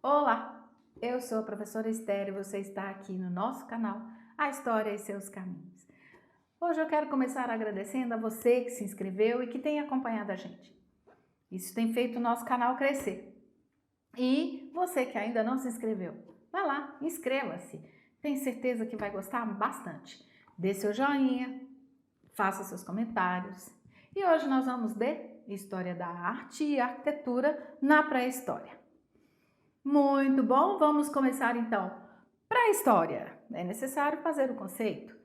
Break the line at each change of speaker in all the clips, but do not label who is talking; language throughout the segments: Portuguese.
Olá, eu sou a professora Esther e você está aqui no nosso canal A História e Seus Caminhos. Hoje eu quero começar agradecendo a você que se inscreveu e que tem acompanhado a gente. Isso tem feito o nosso canal crescer. E você que ainda não se inscreveu, vá lá, inscreva-se. Tenho certeza que vai gostar bastante. Dê seu joinha, faça seus comentários. E hoje nós vamos ver História da Arte e Arquitetura na Pré-História. Muito bom, vamos começar então. Pré-história, é necessário fazer o conceito.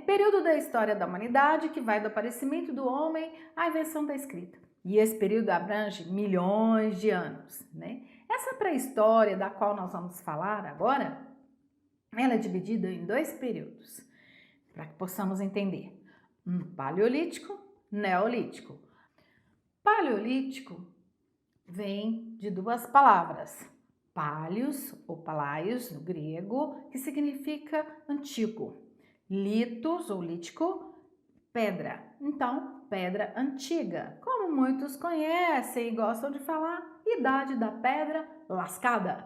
Período da história da humanidade que vai do aparecimento do homem à invenção da escrita. E esse período abrange milhões de anos. Essa pré-história da qual nós vamos falar agora, ela é dividida em dois períodos, para que possamos entender. Paleolítico, neolítico. Paleolítico vem de duas palavras, palios ou palaios no grego, que significa antigo, litos ou lítico, pedra. Então, pedra antiga, como muitos conhecem e gostam de falar, idade da pedra lascada.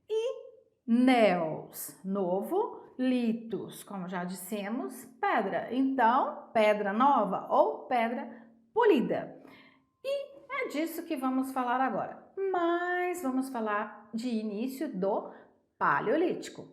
E neos, novo, litos, como já dissemos, pedra. Então, pedra nova ou pedra polida. É disso que vamos falar agora, mas vamos falar de início do Paleolítico.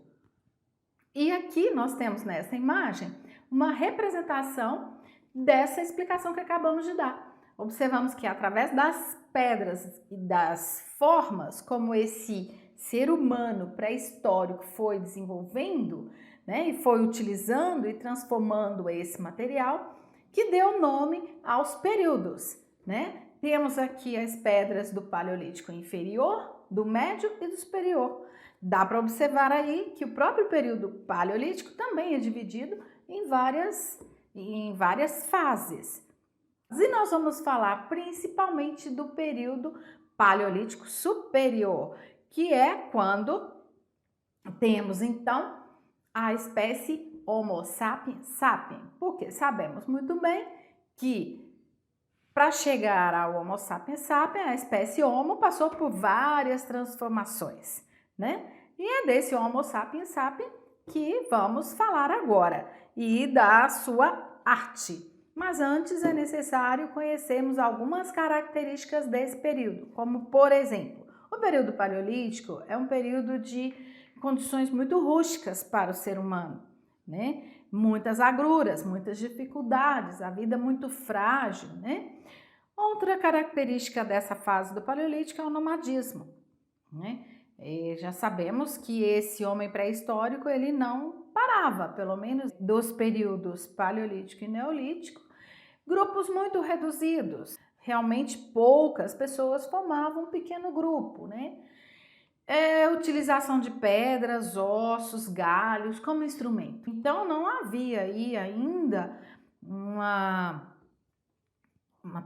E aqui nós temos nessa imagem uma representação dessa explicação que acabamos de dar. Observamos que através das pedras e das formas como esse ser humano pré-histórico foi desenvolvendo, e foi utilizando e transformando esse material, que deu nome aos períodos, Temos aqui as pedras do Paleolítico inferior, do médio e do superior. Dá para observar aí que o próprio período paleolítico também é dividido em várias fases. E nós vamos falar principalmente do período paleolítico superior, que é quando temos então a espécie Homo sapiens sapiens, porque sabemos muito bem que para chegar ao Homo sapiens sapiens, a espécie Homo passou por várias transformações, E é desse Homo sapiens sapiens que vamos falar agora e da sua arte. Mas antes é necessário conhecermos algumas características desse período, como por exemplo, o período paleolítico é um período de condições muito rústicas para o ser humano, Muitas agruras, muitas dificuldades, a vida muito frágil, Outra característica dessa fase do Paleolítico é o nomadismo, E já sabemos que esse homem pré-histórico ele não parava, pelo menos dos períodos Paleolítico e Neolítico, grupos muito reduzidos, realmente poucas pessoas formavam um pequeno grupo, Utilização de pedras, ossos, galhos como instrumento. Então não havia aí ainda uma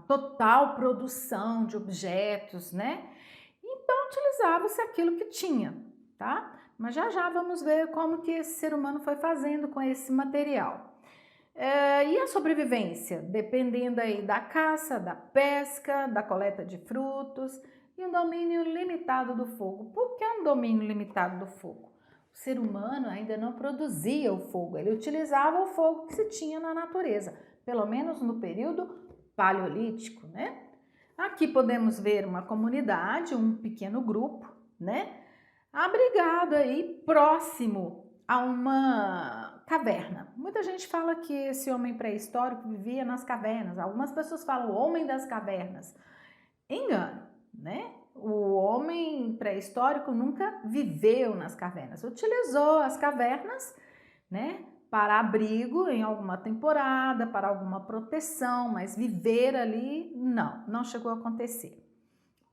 total produção de objetos, Então utilizava-se aquilo que tinha, tá? Mas já vamos ver como que esse ser humano foi fazendo com esse material. E a sobrevivência? Dependendo aí da caça, da pesca, da coleta de frutos e um domínio limitado do fogo. Por que um domínio limitado do fogo? O ser humano ainda não produzia o fogo, ele utilizava o fogo que se tinha na natureza, pelo menos no período paleolítico, Aqui podemos ver uma comunidade, um pequeno grupo, Abrigado aí próximo a uma caverna. Muita gente fala que esse homem pré-histórico vivia nas cavernas. Algumas pessoas falam o homem das cavernas. Engano, O homem pré-histórico nunca viveu nas cavernas. Utilizou as cavernas, para abrigo em alguma temporada, para alguma proteção, mas viver ali, não chegou a acontecer.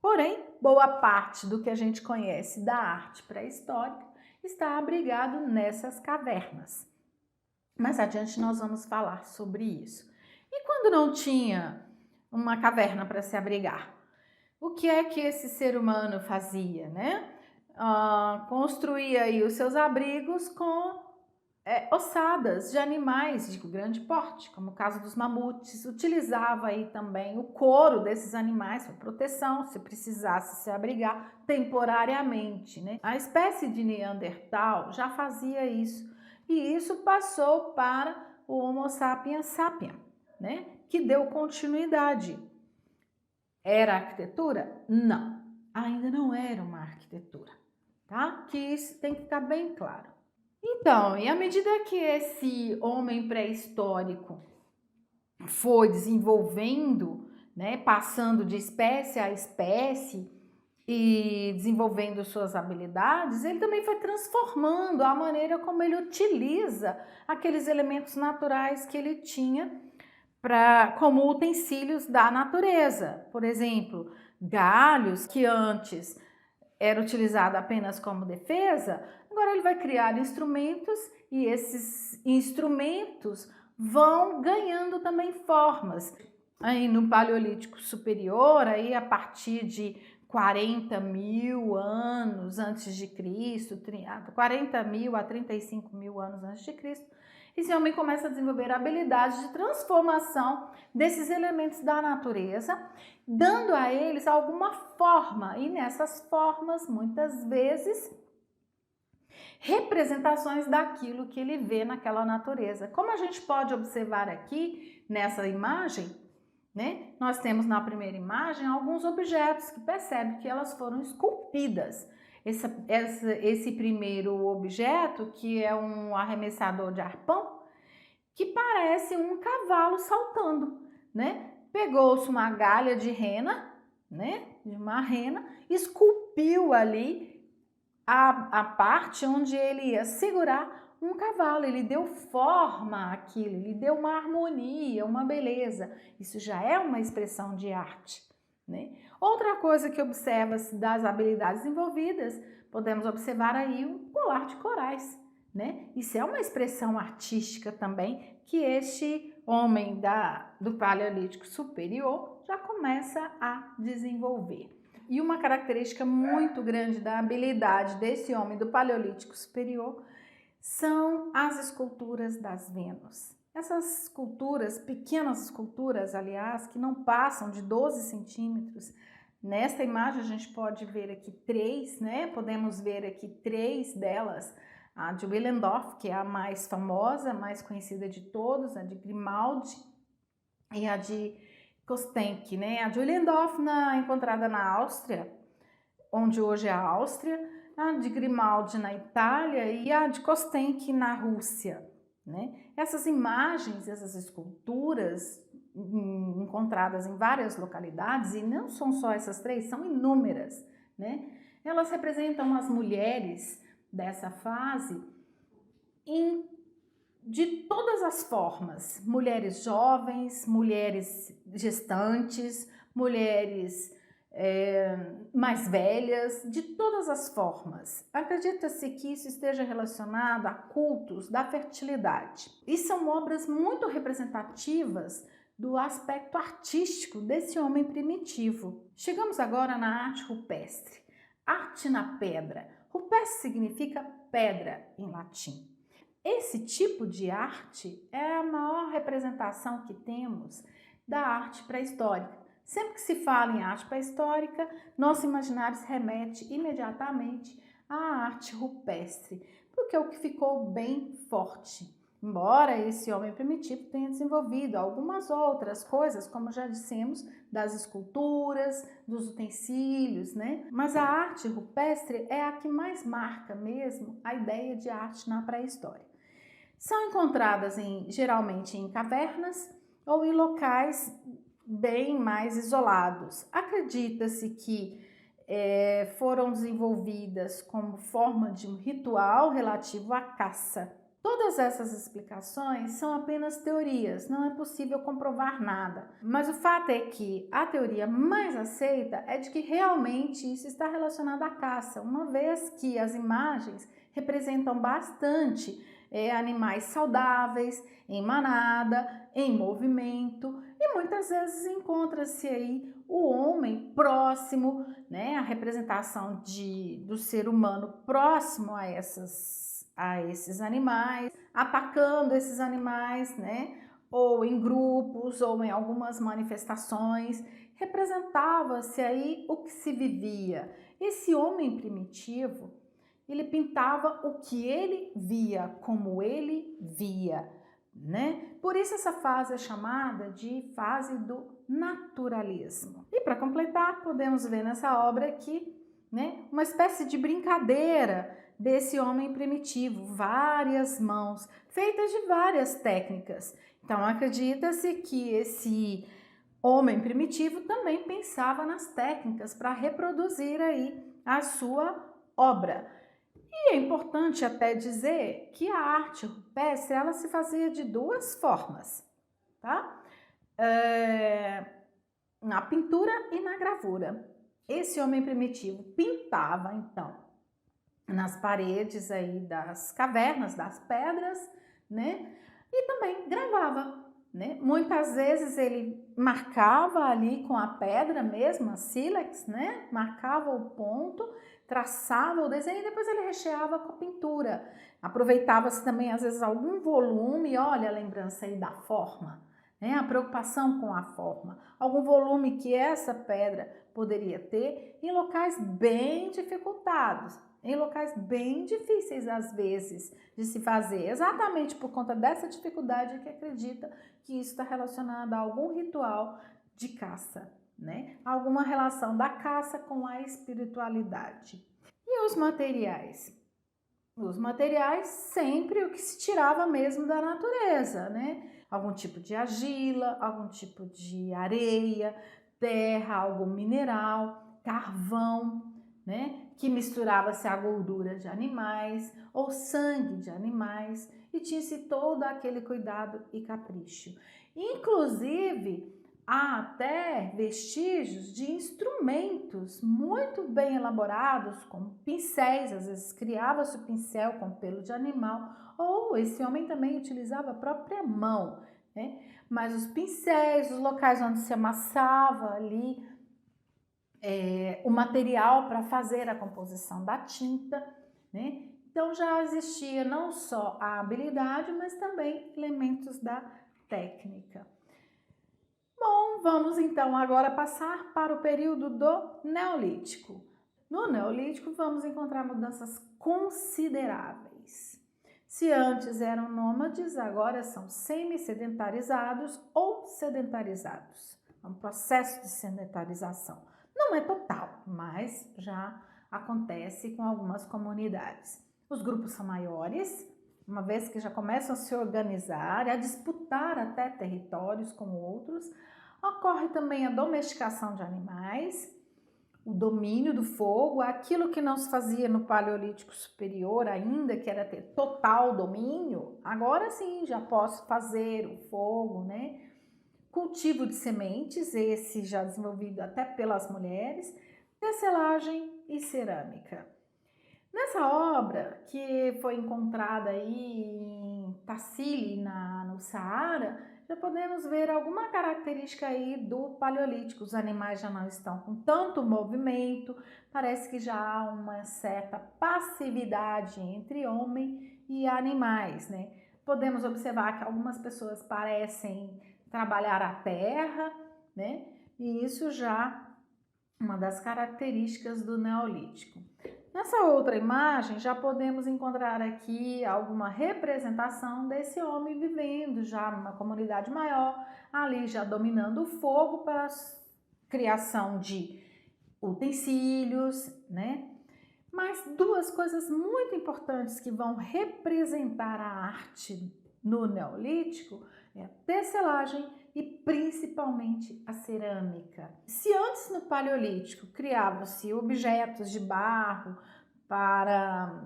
Porém, boa parte do que a gente conhece da arte pré-histórica está abrigado nessas cavernas. Mais adiante nós vamos falar sobre isso. E quando não tinha uma caverna para se abrigar? O que é que esse ser humano fazia, Construía aí os seus abrigos com ossadas de animais de grande porte, como o caso dos mamutes. Utilizava aí também o couro desses animais para proteção, se precisasse se abrigar temporariamente, né? A espécie de Neandertal já fazia isso, e isso passou para o Homo sapiens sapiens, né? Que deu continuidade. Era arquitetura? Não, ainda não era uma arquitetura, tá? Que isso tem que ficar bem claro. Então, e à medida que esse homem pré-histórico foi desenvolvendo, né, passando de espécie a espécie e desenvolvendo suas habilidades, ele também foi transformando a maneira como ele utiliza aqueles elementos naturais que ele tinha como utensílios da natureza. Por exemplo, galhos que antes era utilizado apenas como defesa, agora ele vai criar instrumentos, e esses instrumentos vão ganhando também formas. Aí no Paleolítico Superior, aí a partir de 40 mil anos antes de Cristo, 40 mil a 35 mil anos antes de Cristo, esse homem começa a desenvolver habilidades de transformação desses elementos da natureza, dando a eles alguma forma, e nessas formas, muitas vezes, representações daquilo que ele vê naquela natureza. Como a gente pode observar aqui nessa imagem, né? Nós temos na primeira imagem alguns objetos que percebe que elas foram esculpidas. Esse primeiro objeto, que é um arremessador de arpão, que parece um cavalo saltando, né? Pegou-se uma galha de rena, né? De uma rena, esculpiu ali a parte onde ele ia segurar um cavalo. Ele deu forma àquilo, ele deu uma harmonia, uma beleza. Isso já é uma expressão de arte, né? Outra coisa que observa-se das habilidades envolvidas, podemos observar aí um colar de corais, né? Isso é uma expressão artística também que este homem do Paleolítico Superior já começa a desenvolver. E uma característica muito grande da habilidade desse homem do Paleolítico Superior são as esculturas das Vênus. Essas esculturas, pequenas esculturas, aliás, que não passam de 12 centímetros. Nesta imagem a gente pode ver aqui 3, né? Podemos ver aqui 3 delas. A de Willendorf, que é a mais famosa, mais conhecida de todos, a de Grimaldi, e a de Kostenki, né? A de Willendorf encontrada na Áustria, onde hoje é a Áustria, a de Grimaldi na Itália e a de Kostenki na Rússia, né? Essas imagens, essas esculturas encontradas em várias localidades, e não são só essas 3, são inúmeras, né? Elas representam as mulheres dessa fase de todas as formas, mulheres jovens, mulheres gestantes, mulheres mais velhas, de todas as formas. Acredita-se que isso esteja relacionado a cultos da fertilidade. E são obras muito representativas do aspecto artístico desse homem primitivo. Chegamos agora na arte rupestre. Arte na pedra. Rupestre significa pedra em latim. Esse tipo de arte é a maior representação que temos da arte pré-histórica. Sempre que se fala em arte pré-histórica, nosso imaginário se remete imediatamente à arte rupestre, porque é o que ficou bem forte. Embora esse homem primitivo tenha desenvolvido algumas outras coisas, como já dissemos, das esculturas, dos utensílios, né? Mas a arte rupestre é a que mais marca mesmo a ideia de arte na pré-história. São encontradas geralmente em cavernas ou em locais bem mais isolados. Acredita-se que foram desenvolvidas como forma de um ritual relativo à caça. Todas essas explicações são apenas teorias, não é possível comprovar nada. Mas o fato é que a teoria mais aceita é de que realmente isso está relacionado à caça, uma vez que as imagens representam bastante animais saudáveis, em manada, em movimento, e muitas vezes encontra-se aí o homem próximo, né, a representação do ser humano próximo a a esses animais, atacando esses animais, né? Ou em grupos, ou em algumas manifestações. Representava-se aí o que se vivia. Esse homem primitivo, ele pintava o que ele via, como ele via, né? Por isso essa fase é chamada de fase do naturalismo. E para completar, podemos ver nessa obra aqui, né, uma espécie de brincadeira desse homem primitivo, várias mãos, feitas de várias técnicas. Então acredita-se que esse homem primitivo também pensava nas técnicas para reproduzir aí a sua obra. E é importante até dizer que a arte rupestre ela se fazia de duas formas, tá? Na pintura e na gravura. Esse homem primitivo pintava então nas paredes aí das cavernas, das pedras, né? E também gravava, né? Muitas vezes ele marcava ali com a pedra mesmo, a sílex, né? Marcava o ponto, traçava o desenho e depois ele recheava com a pintura. Aproveitava-se também às vezes algum volume, olha a lembrança aí da forma, né? A preocupação com a forma, algum volume que essa pedra poderia ter em locais bem dificultados, em locais bem difíceis às vezes de se fazer, exatamente por conta dessa dificuldade que acredita que isso está relacionado a algum ritual de caça, né? Alguma relação da caça com a espiritualidade. E os materiais? Os materiais sempre o que se tirava mesmo da natureza, né? Algum tipo de argila, algum tipo de areia, terra, algum mineral, carvão, né? Que misturava-se a gordura de animais ou sangue de animais e tinha-se todo aquele cuidado e capricho. Inclusive, há até vestígios de instrumentos muito bem elaborados, como pincéis, às vezes criava-se o pincel com pelo de animal, ou esse homem também utilizava a própria mão, né? Mas os pincéis, os locais onde se amassava ali o material para fazer a composição da tinta, né? Então já existia não só a habilidade, mas também elementos da técnica. Bom, vamos então agora passar para o período do Neolítico. No Neolítico vamos encontrar mudanças consideráveis. Se antes eram nômades, agora são semi-sedentarizados ou sedentarizados. É um processo de sedentarização. Não é total, mas já acontece com algumas comunidades. Os grupos são maiores, uma vez que já começam a se organizar e a disputar até territórios com outros. Ocorre também a domesticação de animais, o domínio do fogo, aquilo que não se fazia no Paleolítico Superior ainda, que era ter total domínio, agora sim já posso fazer o fogo, né? Cultivo de sementes, esse já desenvolvido até pelas mulheres, tecelagem e cerâmica. Nessa obra, que foi encontrada aí em Tassili, no Saara, já podemos ver alguma característica aí do Paleolítico. Os animais já não estão com tanto movimento, parece que já há uma certa passividade entre homem e animais, né? Podemos observar que algumas pessoas parecem trabalhar a terra, né? E isso já é uma das características do Neolítico. Nessa outra imagem, já podemos encontrar aqui alguma representação desse homem vivendo já numa comunidade maior, ali já dominando o fogo para a criação de utensílios, né? Mas duas coisas muito importantes que vão representar a arte no Neolítico é a tecelagem e principalmente a cerâmica. Se antes no Paleolítico criavam-se objetos de barro para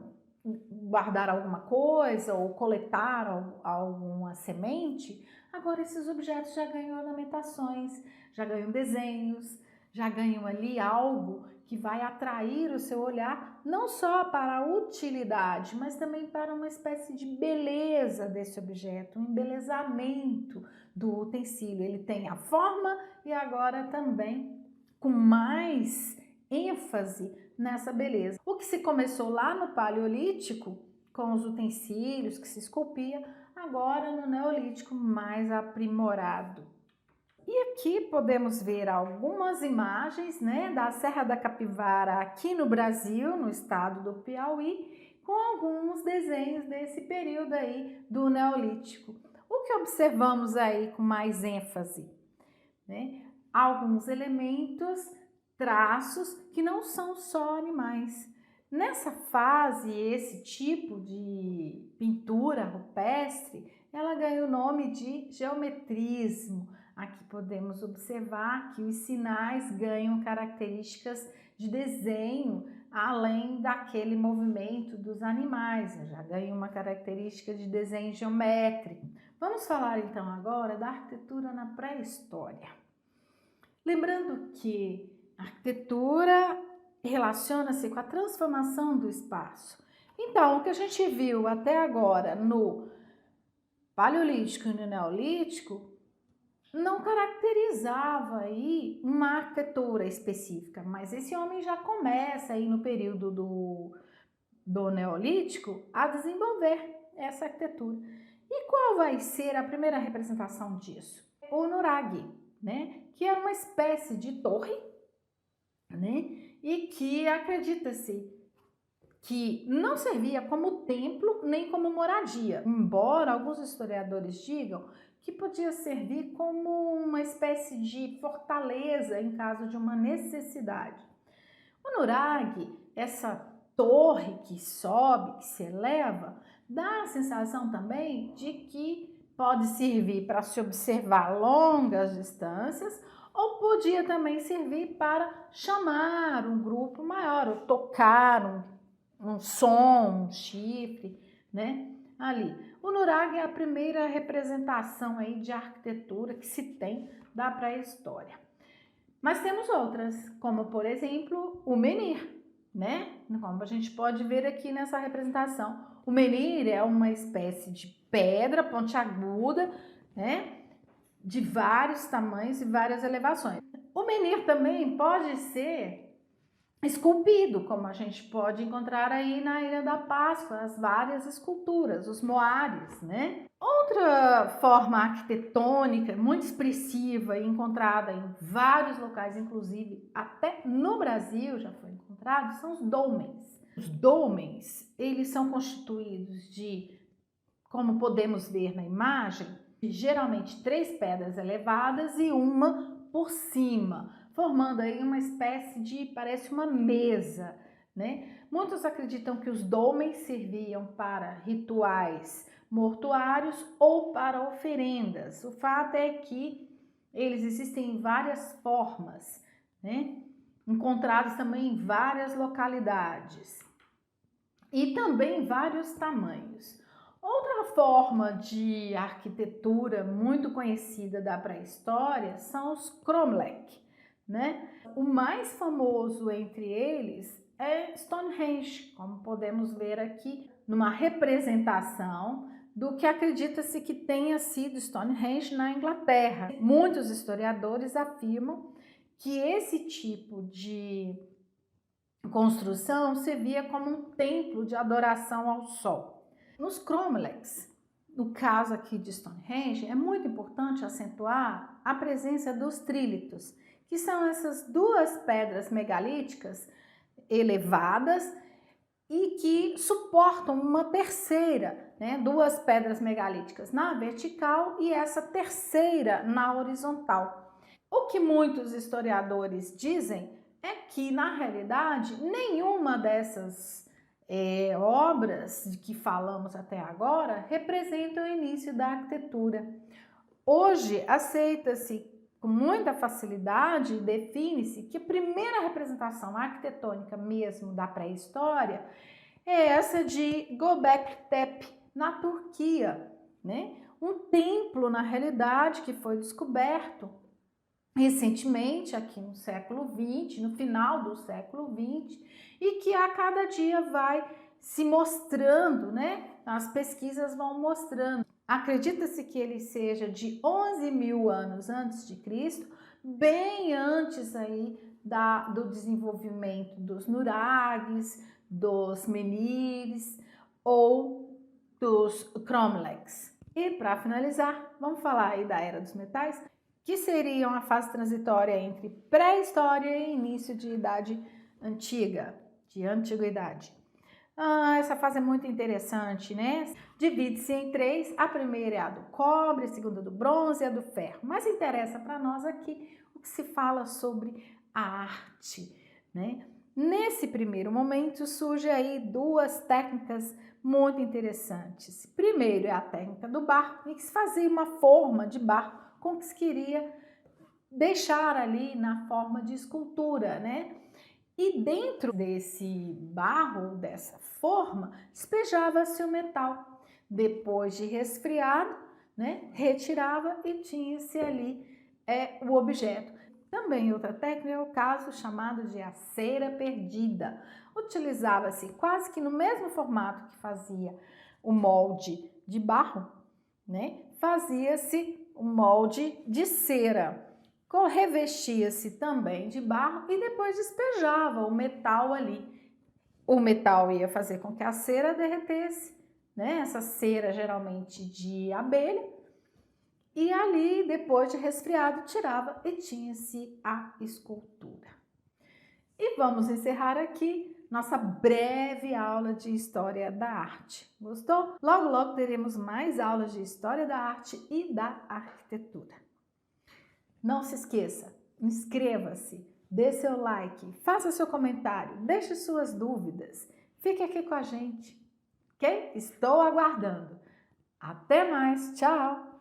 guardar alguma coisa ou coletar alguma semente, agora esses objetos já ganham ornamentações, já ganham desenhos, já ganham ali algo que vai atrair o seu olhar não só para a utilidade, mas também para uma espécie de beleza desse objeto, um embelezamento do utensílio. Ele tem a forma e agora também com mais ênfase nessa beleza. O que se começou lá no Paleolítico com os utensílios que se esculpia, agora no Neolítico mais aprimorado. E aqui podemos ver algumas imagens, né, da Serra da Capivara aqui no Brasil, no estado do Piauí, com alguns desenhos desse período aí do Neolítico. O que observamos aí com mais ênfase, né? Alguns elementos, traços que não são só animais. Nessa fase, esse tipo de pintura rupestre, ela ganha o nome de geometrismo. Aqui podemos observar que os sinais ganham características de desenho, além daquele movimento dos animais, já ganha uma característica de desenho geométrico. Vamos falar então agora da arquitetura na pré-história. Lembrando que a arquitetura relaciona-se com a transformação do espaço. Então, o que a gente viu até agora no Paleolítico e no Neolítico não caracterizava aí uma arquitetura específica, mas esse homem já começa aí no período do Neolítico a desenvolver essa arquitetura. E qual vai ser a primeira representação disso? O nuraghe, né? Que é uma espécie de torre, né? E que acredita-se que não servia como templo nem como moradia, embora alguns historiadores digam que podia servir como uma espécie de fortaleza em caso de uma necessidade. O nuraghe, essa torre que sobe, que se eleva, dá a sensação também de que pode servir para se observar longas distâncias ou podia também servir para chamar um grupo maior, ou tocar um som, um chifre, né? Ali. O nuraghe é a primeira representação aí de arquitetura que se tem da pré-história. Mas temos outras, como por exemplo o menhir, né? Como a gente pode ver aqui nessa representação. O menhir é uma espécie de pedra pontiaguda, né? De vários tamanhos e várias elevações. O menhir também pode ser esculpido, como a gente pode encontrar aí na Ilha da Páscoa, as várias esculturas, os moares, né? Outra forma arquitetônica muito expressiva e encontrada em vários locais, inclusive até no Brasil já foi encontrado, são os dolmens. Os dolmens, eles são constituídos de, como podemos ver na imagem, geralmente 3 pedras elevadas e uma por cima, formando aí uma espécie de, parece uma mesa, né? Muitos acreditam que os dolmens serviam para rituais mortuários ou para oferendas. O fato é que eles existem em várias formas, né? Encontrados também em várias localidades e também em vários tamanhos. Outra forma de arquitetura muito conhecida da pré-história são os cromlech, né? O mais famoso entre eles é Stonehenge, como podemos ver aqui numa representação do que acredita-se que tenha sido Stonehenge na Inglaterra. Muitos historiadores afirmam que esse tipo de construção servia como um templo de adoração ao sol. Nos cromlechs, no caso aqui de Stonehenge, é muito importante acentuar a presença dos trílitos, que são essas 2 pedras megalíticas elevadas e que suportam uma terceira, né? 2 pedras megalíticas na vertical e essa terceira na horizontal. O que muitos historiadores dizem é que, na realidade, nenhuma dessas obras de que falamos até agora representam o início da arquitetura. Hoje, aceita-se com muita facilidade, define-se que a primeira representação arquitetônica mesmo da pré-história é essa de Göbekli Tepe, na Turquia, né? Um templo, na realidade, que foi descoberto recentemente, aqui no século XX, no final do século XX, e que a cada dia vai se mostrando, né? As pesquisas vão mostrando. Acredita-se que ele seja de 11.000 anos antes de Cristo, bem antes aí do desenvolvimento dos nuraghes, dos menhires. ou dos cromlechs. E para finalizar, vamos falar aí da Era dos Metais, que seriam a fase transitória entre pré-história e início de Idade Antiga, de Antiguidade. Essa fase é muito interessante, né? Divide-se em três. A primeira é a do cobre, a segunda do bronze e a do ferro. Mas interessa para nós aqui o que se fala sobre a arte, né? Nesse primeiro momento surge aí duas técnicas muito interessantes. Primeiro é a técnica do barro, em que se fazia uma forma de barro com que se queria deixar ali na forma de escultura, né? E dentro desse barro, dessa forma, despejava-se o metal. Depois de resfriado, né, retirava e tinha-se ali o objeto. Também outra técnica é o caso chamado de a cera perdida. Utilizava-se quase que no mesmo formato que fazia o molde de barro, né, fazia-se o molde de cera. Revestia-se também de barro e depois despejava o metal ali. O metal ia fazer com que a cera derretesse, né? Essa cera geralmente de abelha. E ali, depois de resfriado, tirava e tinha-se a escultura. E vamos encerrar aqui nossa breve aula de História da Arte. Gostou? Logo, logo teremos mais aulas de História da Arte e da Arquitetura. Não se esqueça, inscreva-se, dê seu like, faça seu comentário, deixe suas dúvidas. Fique aqui com a gente, ok? Estou aguardando. Até mais, tchau!